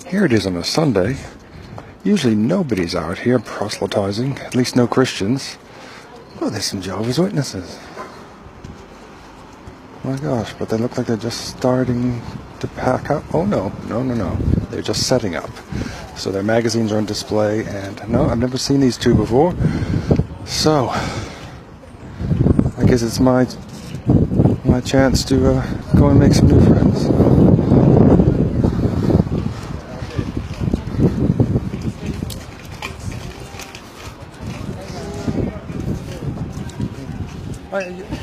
Here it is on a Sunday. Usually nobody's out here proselytizing, at least no Christians. Oh, there's some Jehovah's Witnesses. My gosh, but they look like they're just starting to pack up. Oh no. They're just setting up. So their magazines are on display, and no, I've never seen these two before. So, I guess it's my chance to go and make some new friends.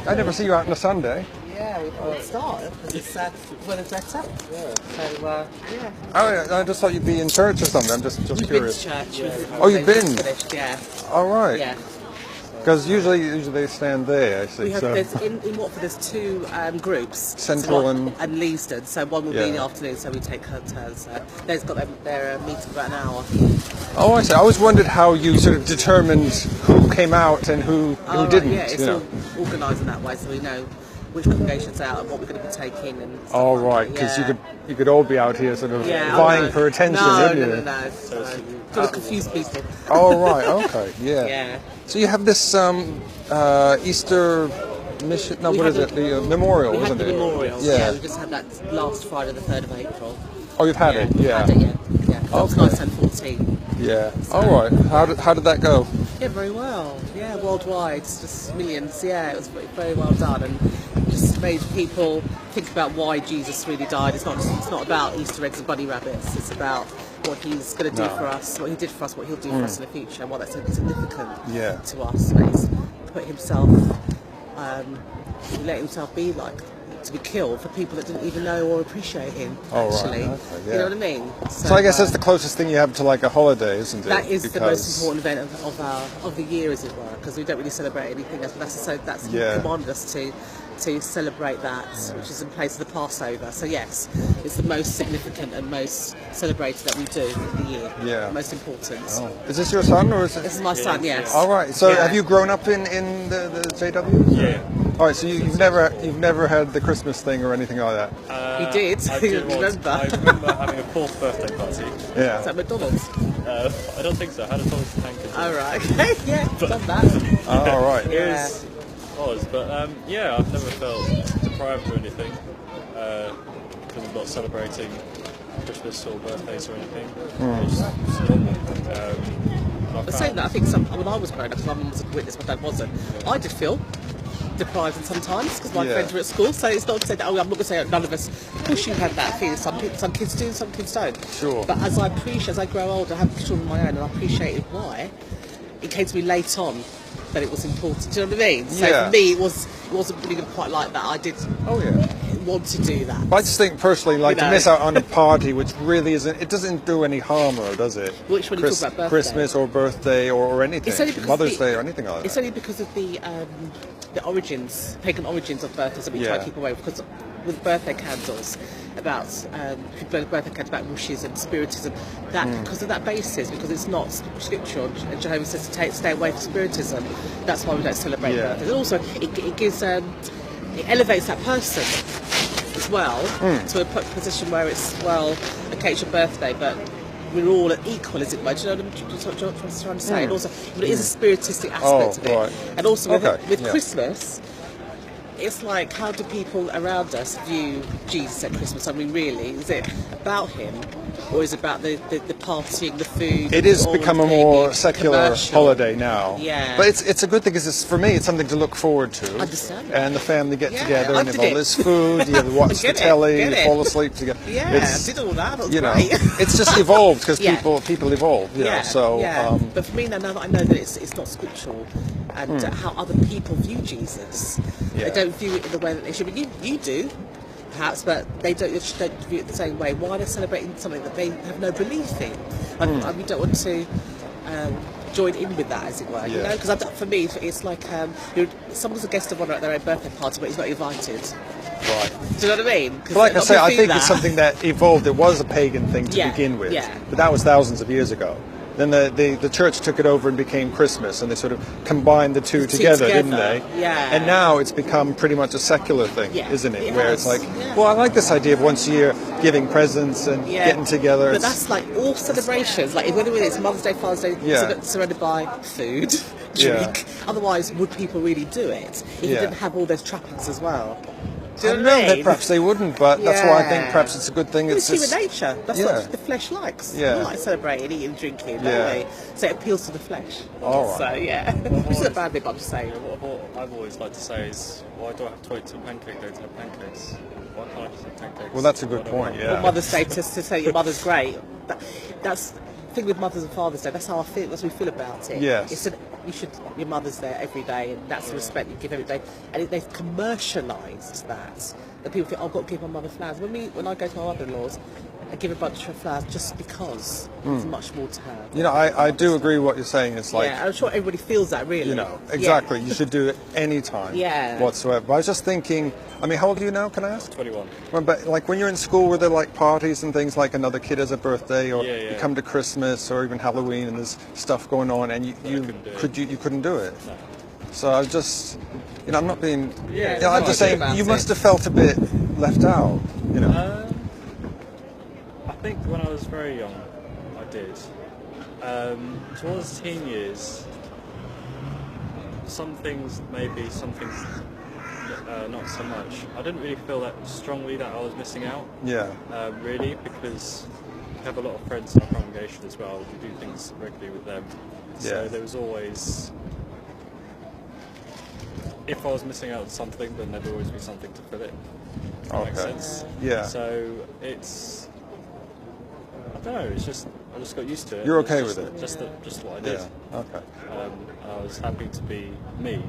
I never see you out on a Sunday. Yeah, we thought we'd start because it's weather's better. Yeah. So, yeah. Oh, I just thought you'd be in church or something. I'm just curious. Been to church. Yeah. Oh, you've been? Finished, yeah. All right. Yeah. Because usually they stand there, I see. We have, in Watford there's two groups. Central and Leasden. So one will be in the afternoon, so we take turns. So they've got their meeting about an hour. Oh, I see. I always wondered how you sort of determined who came out and who didn't. Yeah, it's all organised in that way, so we know which congregation's out and what we're going to be taking. And oh, right, because you could all be out here sort of vying for attention, No. Got to confuse people. Oh, right, okay, yeah. Yeah. So you have this Easter mission, no, what is it, the memorial, isn't it? We had the memorial, yeah, we just had that last Friday, the 3rd of April. Oh, you've had it, yeah. Had it, yeah. That was nice and 14. Yeah, all right. How did that go? Yeah, very well. Yeah, worldwide, just millions. Yeah, it was very well done, and just made people think about why Jesus really died. It's not about Easter eggs and bunny rabbits. It's about what he's going to do for us, what he did for us, what he'll do for us in the future, and what that's significant to us. And he's put himself, he let himself be to be killed for people that didn't even know or appreciate him. Actually, right. Okay, you know what I mean. So I guess that's the closest thing you have to like a holiday, isn't it? That is the most important event of the year, as it were, because we don't really celebrate anything else. But that's he commanded us to celebrate that, which is in place of the Passover. So yes, it's the most significant and most celebrated that we do in the year. Yeah. The most important. Oh. Is this your son or is it? This is my son. Yes. All right. So have you grown up in the JW? Yeah. All right. So you've never had the Christmas thing or anything like that. He did. I remember having a 4th birthday party. Yeah. Is that McDonald's? I don't think so. I had a Thomas the Tank Engine. All right. Okay. Yeah. Done that. All right. It was, but I've never felt deprived or anything because I'm not celebrating Christmas or birthdays or anything. It's normal. But saying that, I think when I was growing up, because my mum was a witness, my dad wasn't, I did feel deprived sometimes because my friends were at school. So it's not to say that I'm not going to say none of us. Of course, you had that feeling. Some kids do, some kids don't. Sure. But as I grow older, I have children of my own, and I appreciated why. It came to me late on that it was important. Do you know what I mean? So for me, it wasn't really quite like that. I did want to do that. But I just think personally, to miss out on a party, which really isn't, it doesn't do any harm, or does it? Which one you talk about, birthday? Christmas or birthday or anything, Mother's Day or anything like that. It's only because of the pagan origins of birthdays that we try to keep away, because with birthday candles, about about wishes and spiritism, that because of that basis, because it's not scriptural, and Jehovah says to stay away from spiritism. That's why we don't celebrate birthdays. And also, it gives it elevates that person as well to a position where it's okay, it's your birthday, but we're all equal, as it were. Do you know what I'm trying to say? And also, but it is a spiritistic aspect of it. Right. And also with Christmas, it's like, how do people around us view Jesus at Christmas? I mean, really, is it about him, or is it about the partying, the food? It has become a more secular holiday now. Yeah. But it's a good thing, because for me it's something to look forward to. I understand. And the family get together and have all this food, you watch the telly, you fall asleep together. Yeah, I did all that. That was great. It's just evolved, because people evolve. You know, so, but for me now that I know that it's not scriptural, and how other people view Jesus, they don't view it in the way that they should. But you do, perhaps, but they don't view it the same way. Why are they celebrating something that they have no belief in? And we don't want to join in with that, as it were. You know, because for me, it's like someone's a guest of honour at their own birthday party, but he's not invited. Right. Do you know what I mean? But like I say, I think it's something that evolved. It was a pagan thing to begin with, but that was thousands of years ago. then the church took it over and became Christmas, and they sort of combined the two together, didn't they? Yeah. And now it's become pretty much a secular thing, isn't it? Where it's like, well, I like this idea of once a year giving presents and getting together. But that's like all celebrations. Like whether it's Mother's Day, Father's Day, surrounded by food, drink. Otherwise, would people really do it if you didn't have all those trappings as well? Do you know what I mean? That perhaps they wouldn't, but that's why I think perhaps it's a good thing. It's human nature. That's what the flesh likes. Yeah. We like celebrating, eating, drinking, don't we? So it appeals to the flesh. All right. So, yeah. Which is a bad thing, but I'm just saying. What I've always liked to say is, why do I have to wait till pancake day to have pancakes? Why can't I just have pancakes? Well, that's a good point, Or Mother's Day to say your mother's great. That's the thing with Mother's and Father's Day. That's how I feel. That's what we feel about it. Yes. Your mother's there every day, and that's the respect you give every day. And they've commercialised that. That people think, I've got to give my mother flowers. When I go to my mother-in-law's, I give a bunch of flowers just because there's much more to her. You know, I do agree with what you're saying. It's like, I'm sure everybody feels that, really. You know, exactly. You should do it any time whatsoever. But I was just thinking, I mean, how old are you now, can I ask? 21. Well, but like when you're in school, were there like parties and things, like another kid has a birthday, or you come to Christmas or even Halloween and there's stuff going on, and you couldn't do it? No. So I was just, you know, I'm not being, I'm just saying you must have felt a bit left out, you know. I think when I was very young, I did. Towards teen years, some things maybe, some things not so much. I didn't really feel that strongly that I was missing out. Yeah. Really, because we have a lot of friends in our congregation as well. We do things regularly with them. So there was always, if I was missing out on something, then there'd always be something to fill it. Does that make sense? Yeah. So it's, I don't know, it's just, I just got used to it. You're okay with it? Just what I did. Yeah. Okay. I was happy to be me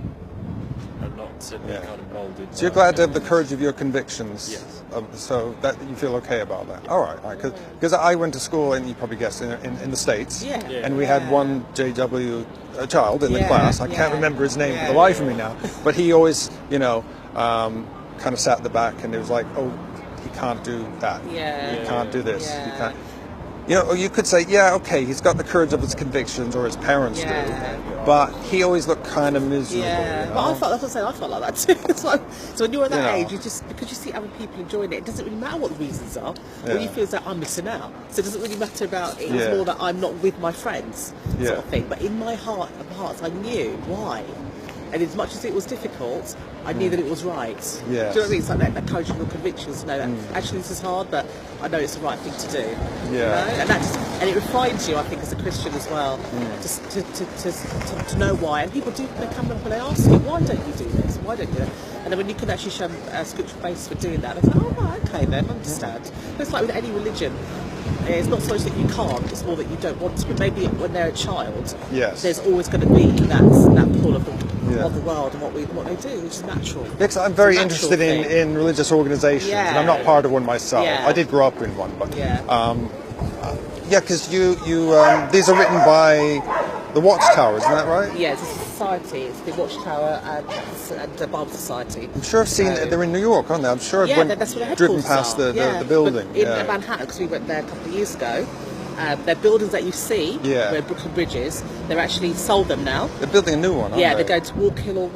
and not to be kind of moulded. So you're glad to have the courage of your convictions. Yes. So that you feel okay about that. All right. Because I went to school, and you probably guessed, in the States. Yeah. And we had one JW child in the class. I can't remember his name for the life of me now. But he always, you know, kind of sat at the back, and it was like, oh, he can't do that. Yeah. He can't do this. He can't. You know, or you could say, yeah, okay, he's got the courage of his convictions, or his parents do, but he always looked kind of miserable. Yeah, you know? but I felt like that too. So when you're at that age, you just, because you see other people enjoying it, it doesn't really matter what the reasons are. All you feel is that I'm missing out. So it doesn't really matter about it. It's more that I'm not with my friends, sort of thing. But in my heart of hearts, I knew why. And as much as it was difficult, I knew that it was right. Yes. Do you know what I mean? It's like that courage and your convictions to know that actually this is hard, but I know it's the right thing to do. Yeah. You know? And that just, and it refines you, I think, as a Christian as well, just to know why. And people do, they come up and they ask you, why don't you do this? Why don't you do that? And then when you can actually show a scriptural basis for doing that, they say, oh, right, okay then, I understand. But it's like with any religion. It's not so much that you can't, it's more that you don't want to. But maybe when they're a child, there's always going to be that pull of the world and what they do, which is natural. Because I'm very interested in religious organisations, and I'm not part of one myself. I did grow up in one, but because you these are written by the Watchtower, isn't that right? Yeah, it's a society. It's the Watchtower and the Bible Society. I'm sure I've seen they're in New York, aren't they? I'm sure I've that's where the driven past the building. But in Manhattan, because we went there a couple of years ago. They're buildings that you see where Brooklyn Bridge is. They're actually sold them now. They're building a new one, aren't they? They're going to Walk Hill,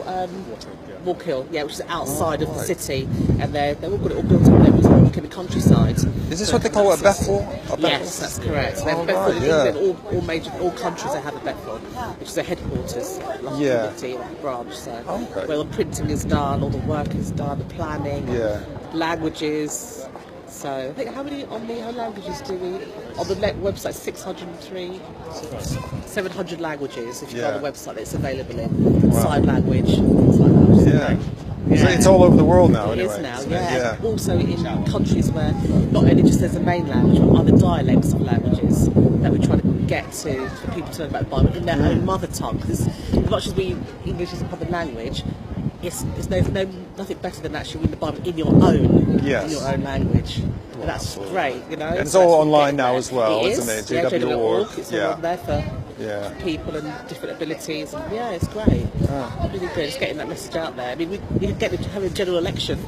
Walk Hill, which is outside of the city, and they've all got it all built up there. It's all in the countryside. Is this what they call a Bethel? Yes, that's correct. They have a Bethel in England. All countries they have a Bethel, which is their headquarters, like a branch. So where the printing is done, all the work is done, the planning, languages. So I think how many languages do we on the website? 603, 700 languages. If you go on the website, it's available in sign language, things like that. So it's all over the world now. It anyway, is now. Also in countries where not only just there's a main language, but other dialects of languages that we try to get to for people to learn about the Bible in their own mother tongue. Because as much as English is a common language. There's nothing better than actually reading the Bible in your own language. And that's great, you know. And it's all online now as well, isn't it? JW.org. It's all on there for people and different abilities. And it's great. Really good. It's getting that message out there. I mean, we can have a general election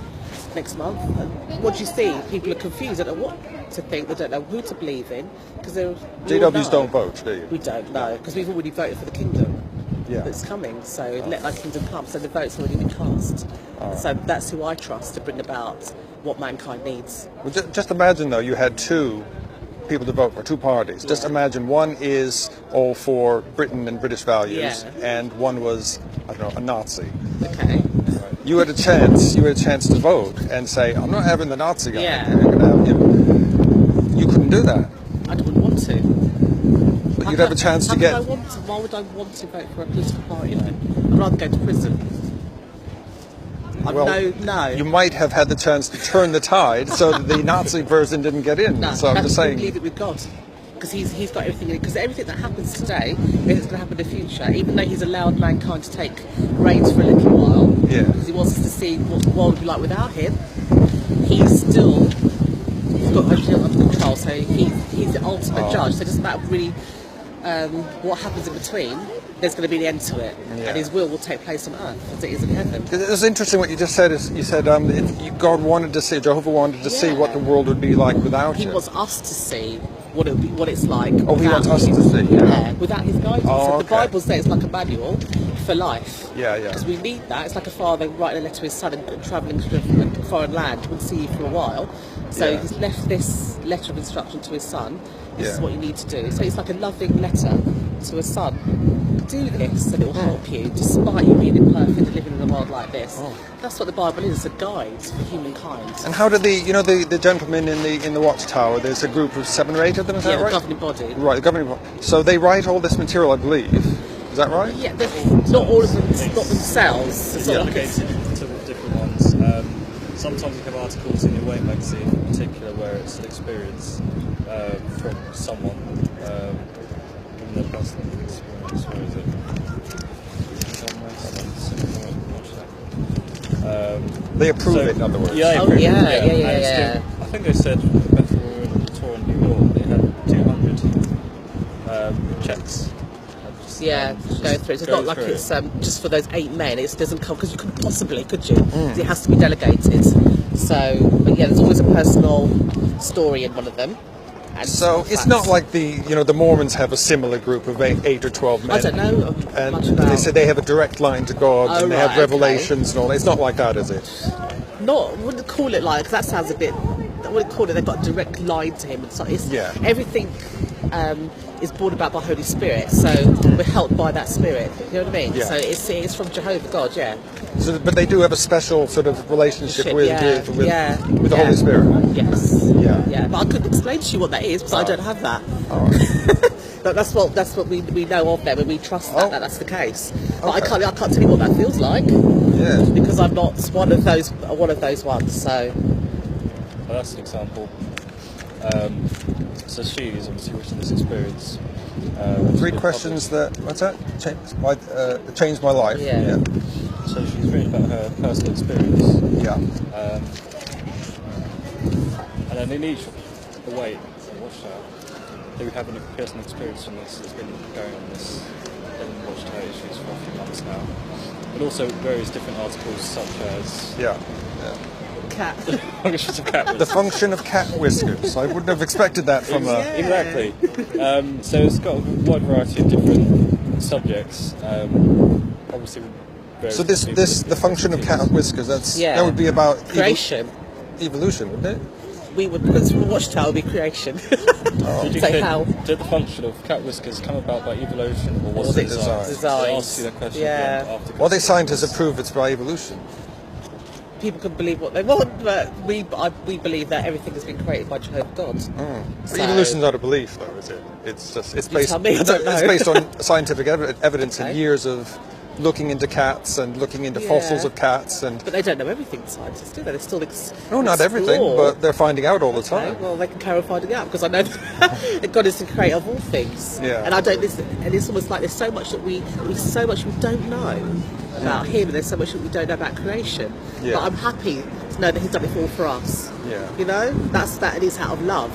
next month. And what do you see? People are confused. They don't know what to think. They don't know who to believe in because GWs don't vote, do you? We don't know because we've already voted for the kingdom that's coming. So let that kingdom come. So the vote's already been cast. So that's who I trust to bring about what mankind needs. Well, just imagine though, you had two people to vote for, two parties. Just imagine one is all for Britain and British values, and one was, I don't know, a Nazi. Okay. You had a chance to vote and say, I'm not having the Nazi guy. Yeah. You're gonna have him. You couldn't do that. I wouldn't want to. But you'd have a chance to get... Why would I want to vote for a political party then? I'd rather go to prison. No. You might have had the chance to turn the tide so that the Nazi version didn't get in. No, so I'm just saying... leave it with God. Because he's got everything in it. Because everything that happens today is going to happen in the future. Even though he's allowed mankind to take reins for a little while, because he wants us to see what the world would be like without him, he's got everything under control. So he's the ultimate judge. So it doesn't matter really what happens in between. There's going to be the end to it, and his will take place on earth as it is in heaven. It was interesting what you just said. You said God wanted to see, Jehovah wanted to see what the world would be like without He you. wants us to see what it's like. Oh, he wants us to see. Without his guidance. So the Bible says it's like a manual for life. Yeah. Because we need that. It's like a father writing a letter to his son and travelling to a foreign land. He wouldn't see you for a while. So he's left this letter of instruction to his son. This is what you need to do. So it's like a loving letter to a son. Do this and it will help you, despite you being imperfect and living in a world like this. That's what the Bible is, a guide for humankind. And how do the gentlemen in the watchtower? There's a group of 7 or 8 of them. Is that right? The governing body. Right, the governing body. So they write all this material, I believe. Is that right? Yeah, not all of them, not themselves. It's delegated to different ones. Sometimes you have articles in your Way magazine, in particular, where it's an experience from someone from their personal experience. Where is it? They approve it, in other words. Yeah. I think they said before we were on the tour in New York, they had 200 checks. Go through. So it's not like it's just for those 8 men. It doesn't come because you couldn't possibly, could you? It has to be delegated. So, but there's always a personal story in one of them. So it's not like the Mormons have a similar group of 8 or 12 men. I don't know and much about. They say they have a direct line to God and they have revelations and all. It's not like that, is it? I wouldn't call it like, because that sounds a bit. I wouldn't call it. They've got a direct line to him, and so it's everything. Is brought about by Holy Spirit, so we're helped by that Spirit. You know what I mean? So it's from Jehovah God, So, but they do have a special sort of relationship with the Holy Spirit. Yes. Yeah. But I couldn't explain to you what that is because I don't have that. But that's what we know of them, and we trust that's the case. But I can't tell you what that feels like. Because I'm not one of those ones. So. Well, that's an example. So she is obviously written this experience. 3 questions changed my life. Yeah. So she's written about her personal experience. And then in each away, they would have a personal experience from this. It's been going on this in Watchtower issues for a few months now. And also various different articles such as Cat. The function of cat whiskers. I wouldn't have expected that from Exactly. So it's got a wide variety of different subjects. Obviously, so the function of cat whiskers. That would be about creation, evolution, wouldn't it? We would, because from Watchtower, would be creation. Did you say how? Did the function of cat whiskers come about by evolution, or was it design? Design. I asked you that question again after. Well, the scientists approve it's by evolution. People can believe what they want, but we believe that everything has been created by Jehovah God. So evolution's not a belief, though, is it? It's just it's based on scientific evidence and years of looking into cats and looking into fossils of cats and. But they don't know everything, scientists, do they? They're still no, not everything, but they're finding out all the time. Okay, well, they can carry on finding out because I know that God is the creator of all things. And I don't. And it's almost like there's so much that we don't know about him, and there's so much that we don't know about creation. But I'm happy to know that he's done it all for us. You know, that it is out of love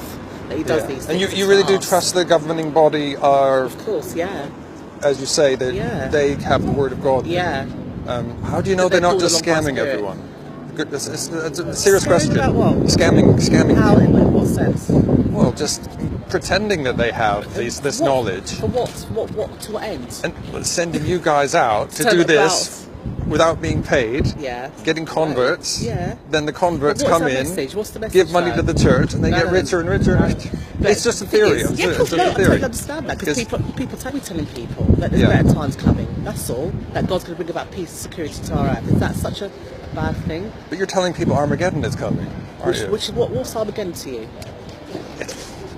that he does these things. And you really do trust the governing body are... Of course, as you say, they have the word of God. Yeah. How do you know they're not just scamming everyone? Good. It's a serious Scaring question. about what? Scamming. How? In what sense? Well, just pretending that they have this knowledge. For what? To what end? And sending you guys out to Tell do about- this without being paid, Yeah. getting converts. Yeah. Then the converts But what's come our in, message? What's the message, give money though? to the church, and they get No. richer and richer and richer. But It's just a the thing theory. is- It's yeah, a of course, no, I theory. totally understand that because people tell me telling people that there's Yeah. better times coming. That's all. That God's going to bring about peace and security to our earth. Is that such a bad thing? But you're telling people Armageddon is coming, aren't you? What's Armageddon to you?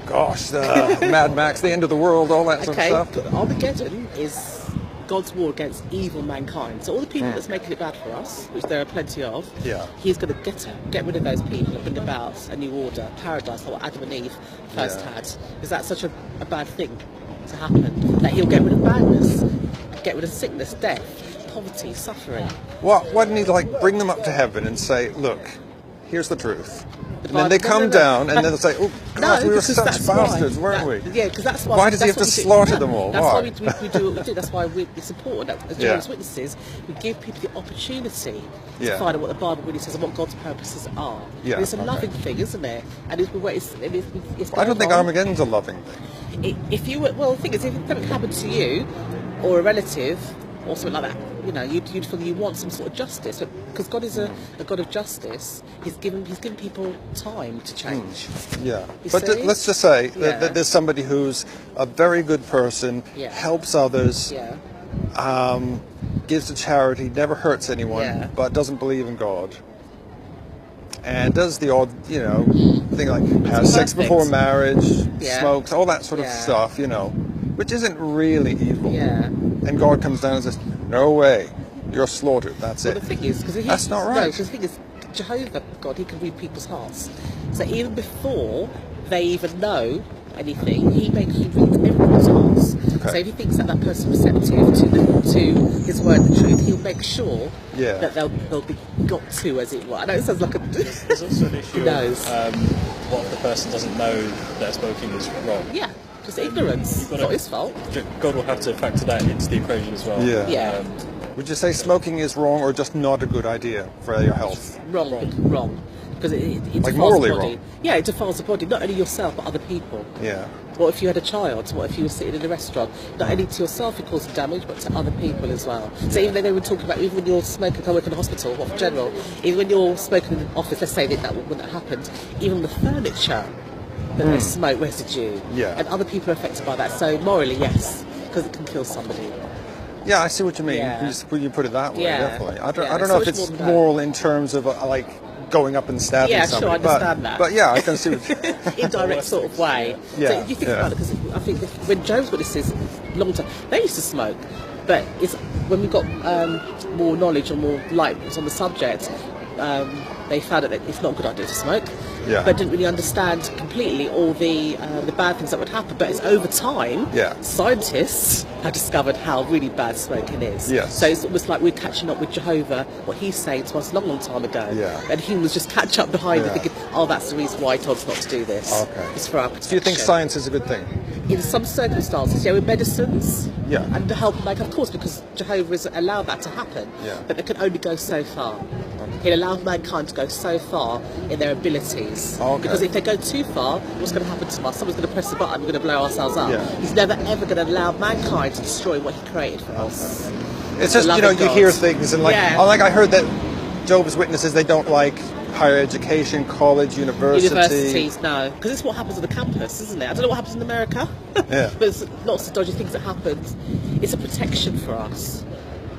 Gosh, Mad Max, the end of the world, all that sort of Okay, stuff. but Armageddon is God's war against evil mankind. So all the people that's making it bad for us, which there are plenty of, Yeah. he's going to get rid of those people and bring about a new order, paradise, like what Adam and Eve first Yeah. had. Is that such a bad thing to happen? That he'll get rid of badness, get rid of sickness, death, poverty, suffering. Why didn't he bring them up to heaven and say, look, here's the truth? And then they No, come no. down and then they say, oh gosh, we were because such that's bastards, why. weren't we? Yeah, because that's why. Why does he that's have to what we do. slaughter Yeah, them all? That's Why? why we do what we do. That's why it's important that as Yeah. Jehovah's Witnesses, we give people the opportunity Yeah. to find out what the Bible really says and what God's purposes are. Yeah, And it's a okay. loving thing, isn't it? And it's I don't think going on. Armageddon's a loving thing. If you were, well, the thing is, if something happened to you or a relative or something like that, you know, you'd feel you want some sort of justice, but because God is a God of justice, He's given people time to change. Yeah, You but see? let's just say Yeah. that there's somebody who's a very good person, Yeah. helps others, Yeah. gives to charity, never hurts anyone, Yeah. but doesn't believe in God. And does the odd, thing like has sex perfect. before marriage, Yeah. smokes, all that sort of Yeah. stuff, which isn't really evil. Yeah. And God comes down and says, no way, you're slaughtered, that's Well, it. the thing is, because That's not right. No, because the thing is, Jehovah, God, He can read people's hearts. So even before they even know anything, He reads everyone's hearts. Okay. So if He thinks that person's receptive to His word and truth, He'll make sure Yeah. that they'll be got to, as it were. I know it sounds like a. There's also an issue Who knows? of what if the person doesn't know that smoking is wrong. Yeah, just ignorance. It's got not to- His fault. God will have to factor that into the equation as well. Yeah. Yeah. Would you say smoking is wrong or just not a good idea for your health? Wrong. Because it defiles morally the body. wrong? Yeah, it defiles the body, not only yourself but other people. Yeah. What if you had a child? What if you were sitting in a restaurant? Not only to yourself it causes damage, but to other people as well. So even though they were talking about, even when you're smoking, I work in a hospital, or in general, even when you're smoking in an office, let's say that wouldn't have happened, even the furniture that there's smoke residue, Yeah. and other people are affected by that. So morally, yes, because it can kill somebody. Yeah, I see what you mean. Yeah. When you put it that way, Yeah. definitely. I don't Yeah, know so if much it's more than that. moral in terms of like going up and stabbing Yeah, sure, somebody. I understand that. But yeah, I can see what Indirect sort of way. Yeah, So you think yeah. about it, because I think when Jehovah's Witnesses, long time, they used to smoke, but it's when we got more knowledge or more light on the subject, they found out that it's not a good idea to smoke. Yeah. But didn't really understand completely all the bad things that would happen. But it's over time, Yeah. scientists have discovered how really bad smoking is. Yes. So it's almost like we're catching up with Jehovah, what he's saying to us a long, long time ago. Yeah. And humans just catch up behind Yeah. it thinking, oh, that's the reason why he told us not to do this. Okay. It's for our protection. Do you think science is a good thing? In some circumstances, yeah, with medicines, Yeah. and to help make, of course, because Jehovah has allowed that to happen, Yeah. but they can only go so far. He'll allow mankind to go so far in their abilities. Okay. Because if they go too far, what's going to happen to us? Someone's going to press the button, we're going to blow ourselves up. Yeah. He's never ever going to allow mankind to destroy what he created for us. It's The just, love you of hear God. things and like, Yeah. I heard that Jehovah's Witnesses, they don't like higher education, college, university. Universities, no. Because it's what happens on the campus, isn't it? I don't know what happens in America. Yeah. But there's lots of dodgy things that happen. It's a protection for us.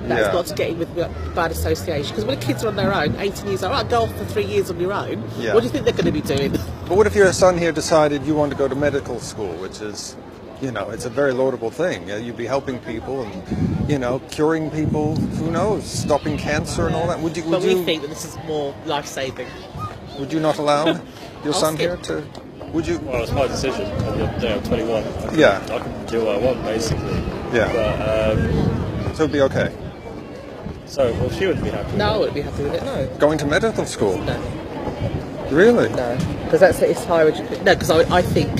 That's Yeah. not to get in with bad association. Because when the kids are on their own, 18 years old, right, go off for 3 years on your own. Yeah. What do you think they're going to be doing? But what if your son here decided you want to go to medical school, which is, it's a very laudable thing. You'd be helping people and, curing people, who knows, stopping cancer and all that. Would But we you think that this is more life-saving. would you not allow your son Ask here him. to? Would you? Well, it's my decision. At the end of the day, I'm 21. Yeah. I can do what I want, basically. Yeah. But, So it'd be okay. well, she would be happy. No, I wouldn't be happy with it, no. Going to medical school? No, Really? no. Because it's higher education. No, because I think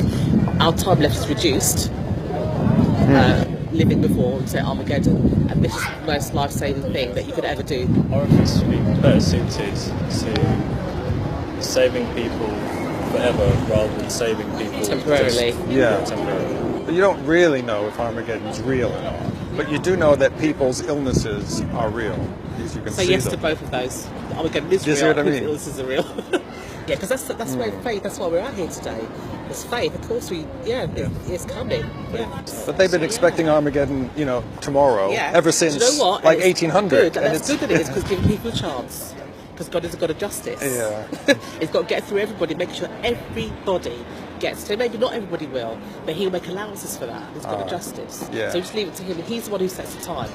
our time left is reduced. living before and say Armageddon, and this is the most life-saving thing that you could ever do. Or if it's really better suited to saving people forever rather than saving people Temporarily. Temporarily. But you don't really know if Armageddon's real or not. But you do know that people's illnesses are real. Because you can Say see yes them. to both of those. Armageddon is Do you see real. what I mean? Illnesses are real. Yeah, because that's where faith. That's why we're out here today. There's faith. Of course, it's coming. Yeah. But they've been expecting Armageddon, tomorrow, Yeah. ever since Do you know what? like And it's 1800. Good. That's good that it is, because giving people a chance. Because God is a God of justice. Yeah. He's got to get through everybody, make sure everybody gets to. Maybe not everybody will, but He'll make allowances for that. He's God of justice. Yeah. So just leave it to Him, and He's the one who sets the time.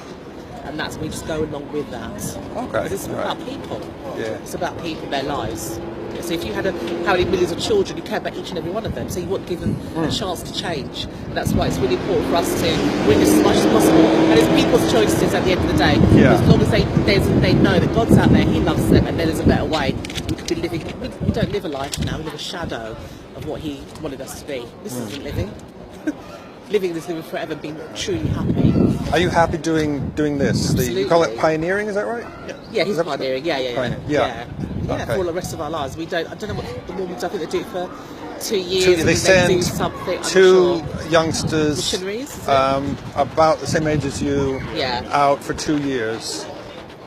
And that's we just go along with that. Okay. Because it's Right. about people. Yeah. It's about people, their lives. So if you had how many millions of children, you care about each and every one of them. So you want to give them a chance to change. And that's why it's really important for us to witness as much as possible. And it's people's choices at the end of the day. Yeah. As long as they know that God's out there, He loves them, and there's a better way. We could be living. We don't live a life now. We live a shadow of what He wanted us to be. This isn't living. Living is living forever, being truly happy. Are you happy doing this? You call it pioneering, is that right? Yeah, he's Is that- pioneering. Yeah. Pioneering, yeah. Yeah, Okay. for the rest of our lives. I don't know what the Mormons. I think they do it for 2 years. They and then do send something. I'm two not sure. youngsters, Missionaries, is it? about the same age as you, Yeah. out for 2 years,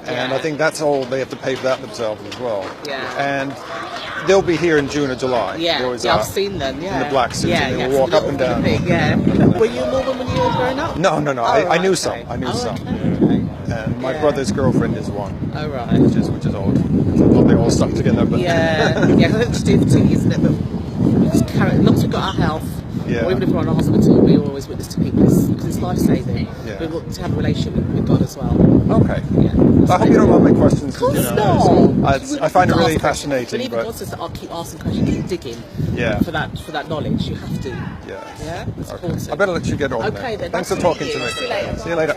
and Yeah. I think that's all they have to pay for that themselves as well. Yeah. And they'll be here in June or July. They Yeah, always yeah, are. I've seen them. Yeah, In the black suits, yeah, and they yeah, will walk so up and down. thing, yeah. Were you a Mormon when you were growing up? No. Oh, I knew right, some. okay. I knew Oh, some. okay. And my Yeah. brother's girlfriend is one, Oh right. which is odd. I thought they all stuck together, but Yeah, yeah. Because I think to do for 2 years, isn't it? But we just carry. As long as we've got our health, Yeah. or even if we're on a hospital, we always witness to people because it's life saving. Yeah. We want to have a relationship with God as well. okay. Yeah. I hope you don't mind my questions. Of course 'cause, not. I find it really Ask questions. fascinating, But even but God says that I'll keep asking questions, keep digging. Yeah. For that knowledge, you have to. yeah. Yeah. It's Okay. important. I better let you get on Okay, there. then. Thanks Nice for talking meet to you. me. See you later. See you later.